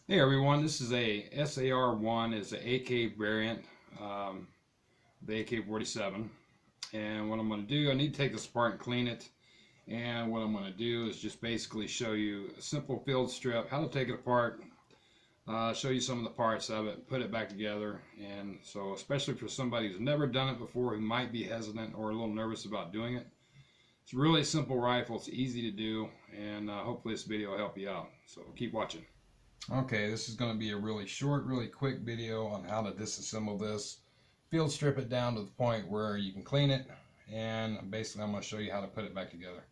Hey everyone, this is a SAR-1, is an AK variant, the AK47. And what I'm going to do, I need to take this apart and clean it. And what I'm going to do is just basically show you a simple field strip, how to take it apart, show you some of the parts of it, put it back together. And so especially for somebody who's never done it before, who might be hesitant or a little nervous about doing it, it's a really simple rifle, it's easy to do, and hopefully this video will help you out. So keep watching. Okay, this is going to be a really short, really quick video on how to disassemble this. Field strip it down to the point where you can clean it, and basically I'm going to show you how to put it back together.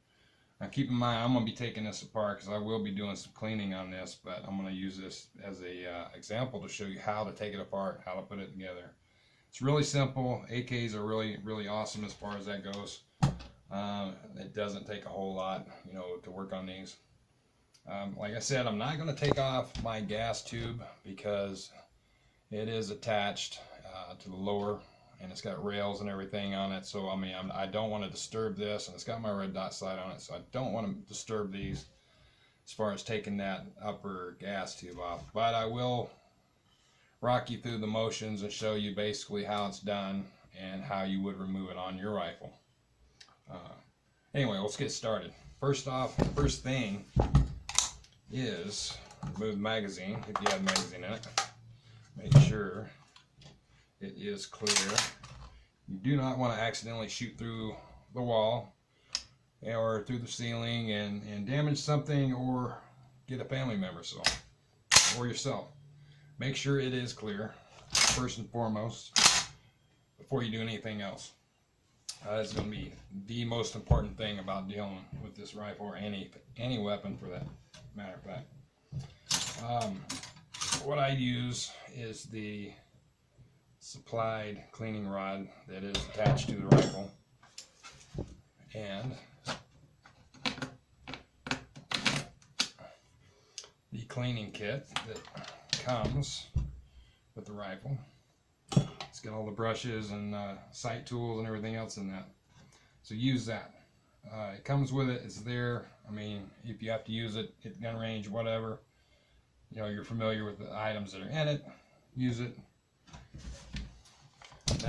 Now keep in mind, I'm going to be taking this apart because I will be doing some cleaning on this, but I'm going to use this as a example to show you how to take it apart, how to put it together. It's really simple. AKs are really awesome as far as that goes. It doesn't take a whole lot, to work on these. Like I said, I'm not going to take off my gas tube because it is attached to the lower, and it's got rails and everything on it. So I don't want to disturb this, and it's got my red dot sight on it, so I don't want to disturb these as far as taking that upper gas tube off. But I will rock you through the motions and show you basically how it's done and how you would remove it on your rifle. Anyway, let's get started. First thing is remove the magazine if you have a magazine in it. Make sure it is clear. You do not want to accidentally shoot through the wall or through the ceiling and damage something or get a family member or yourself. Make sure it is clear first and foremost before you do anything else. That's going to be the most important thing about dealing with this rifle, or any weapon for that matter of fact. What I use is the supplied cleaning rod that is attached to the rifle, and the cleaning kit that comes with the rifle. It's got all the brushes and sight tools and everything else in that, so use that. It comes with it, it's there. If you have to use it at gun range, whatever, you're familiar with the items that are in it, use it.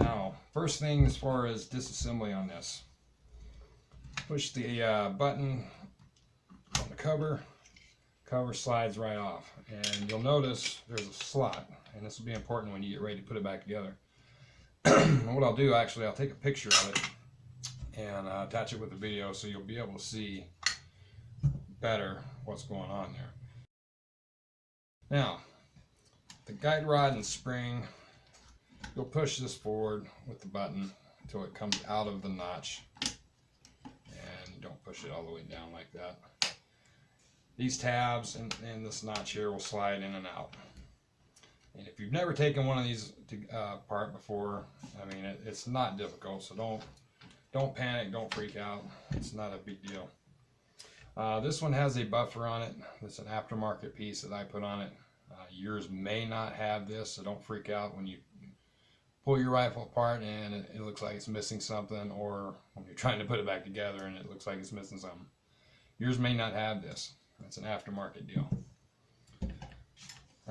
Now, first thing as far as disassembly on this, push the button on the cover slides right off, and you'll notice there's a slot, and this will be important when you get ready to put it back together. What I'll do, actually, I'll take a picture of it and attach it with the video so you'll be able to see better what's going on there. Now, the guide rod and spring, you'll push this forward with the button until it comes out of the notch, and you don't push it all the way down like that. These tabs and this notch here will slide in and out. And if you've never taken one of these apart before, it's not difficult, so don't panic, don't freak out. It's not a big deal. This one has a buffer on it. It's an aftermarket piece that I put on it. Yours may not have this, so don't freak out when you pull your rifle apart and it looks like it's missing something, or when you're trying to put it back together and it looks like it's missing something. Yours may not have this. It's an aftermarket deal.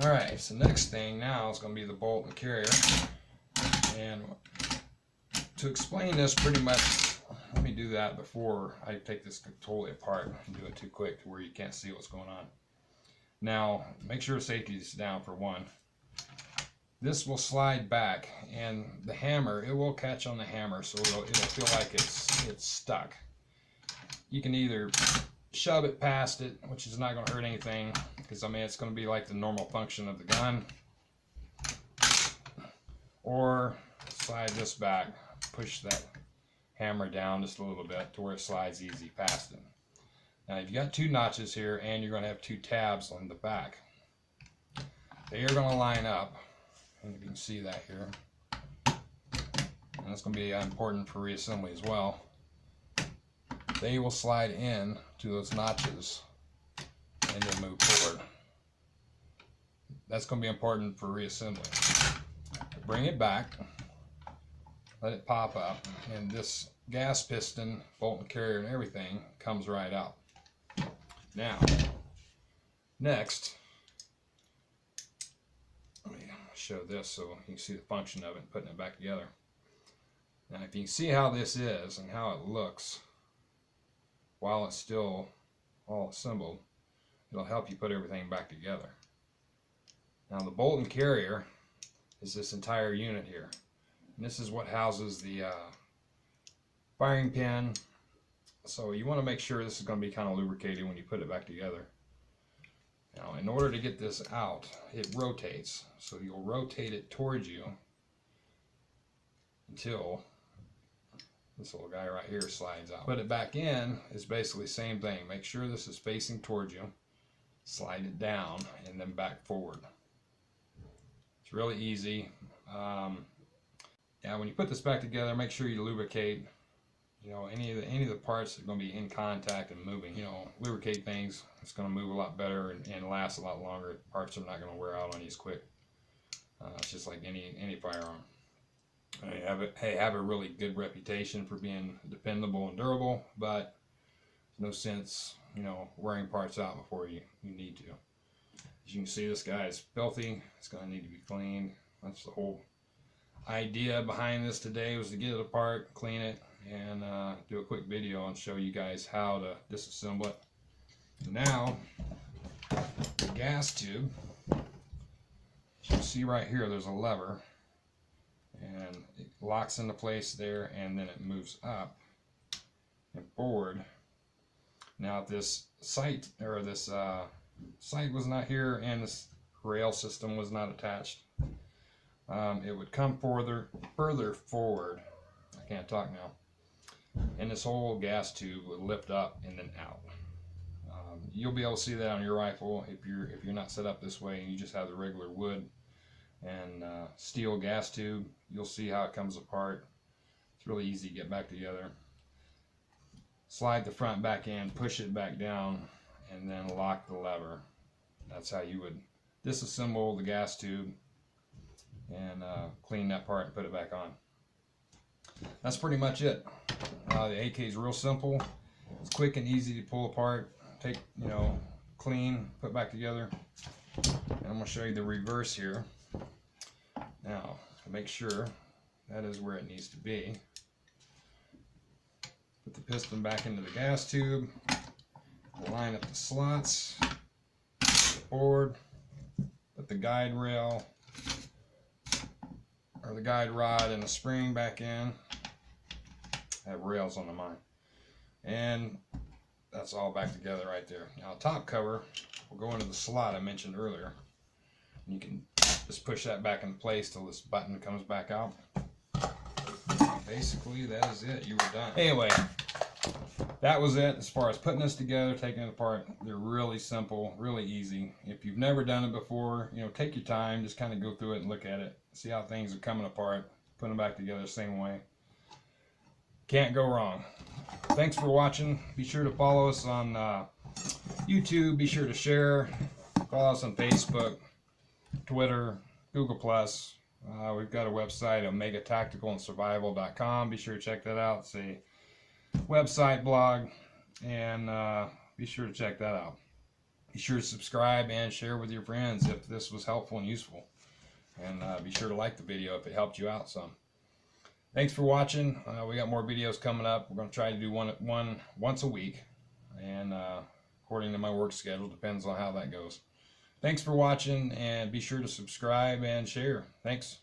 Alright, so next thing now is going to be the bolt and carrier. And to explain this pretty much, let me do that before I take this totally apart and do it too quick to where you can't see what's going on. Now, make sure safety is down for one. This will slide back, and the hammer, it will catch on the hammer, so it'll feel like it's stuck. You can either shove it past it, which is not going to hurt anything, because it's going to be like the normal function of the gun, or slide this back, push that hammer down just a little bit to where it slides easy past it. Now you've got two notches here, and you're going to have two tabs on the back. They are going to line up, and you can see that here, and that's going to be important for reassembly as well. They will slide in to those notches and then move forward. That's going to be important for reassembly. Bring it back, let it pop up, and this gas piston, bolt and carrier and everything comes right out. Now, next, show this so you can see the function of it, putting it back together. Now if you can see how this is and how it looks while it's still all assembled, it'll help you put everything back together. Now the bolt and carrier is this entire unit here. And this is what houses the firing pin. So you want to make sure this is going to be kind of lubricated when you put it back together. Now in order to get this out, it rotates. So you'll rotate it towards you until this little guy right here slides out. Put it back in is basically the same thing. Make sure this is facing towards you. Slide it down and then back forward. It's really easy. Now when you put this back together, make sure you lubricate. You know, any of the parts that are going to be in contact and moving. You know, lubricate things. It's going to move a lot better and last a lot longer. Parts are not going to wear out on you as quick. It's just like any firearm. They have a really good reputation for being dependable and durable, but no sense, you know, wearing parts out before you need to. As you can see, this guy is filthy. It's going to need to be cleaned. That's the whole idea behind this today, was to get it apart, clean it, and do a quick video and show you guys how to disassemble it. Now, the gas tube, as you can see right here, there's a lever, and it locks into place there, and then it moves up and forward. Now, if this sight was not here and this rail system was not attached, it would come further forward. I can't talk now. And this whole gas tube would lift up and then out. You'll be able to see that on your rifle if you're not set up this way and you just have the regular wood and steel gas tube. You'll see how it comes apart. It's really easy to get back together. Slide the front back in, push it back down, and then lock the lever. That's how you would disassemble the gas tube and clean that part and put it back on. That's pretty much it. The AK is real simple. It's quick and easy to pull apart, take, you know, clean, put back together. And I'm going to show you the reverse here. Now, to make sure that is where it needs to be, put the piston back into the gas tube, line up the slots, the board, put the guide rail or the guide rod and the spring back in. I have rails on the mine, and that's all back together right there. Now, top cover will go into the slot I mentioned earlier. You can just push that back in place till this button comes back out. Basically, that is it. You were done. Anyway, that was it as far as putting this together, taking it apart. They're really simple, really easy. If you've never done it before, you know, take your time, just kind of go through it and look at it, see how things are coming apart, put them back together the same way. Can't go wrong. Thanks for watching. Be sure to follow us on YouTube. Be sure to share. Follow us on Facebook, Twitter, Google+. We've got a website, omegatacticalandsurvival.com. Be sure to check that out. It's a website blog, and be sure to check that out. Be sure to subscribe and share with your friends if this was helpful and useful. And be sure to like the video if it helped you out some. Thanks for watching. We got more videos coming up. We're going to try to do one once a week, and according to my work schedule, depends on how that goes. Thanks for watching, and be sure to subscribe and share. Thanks.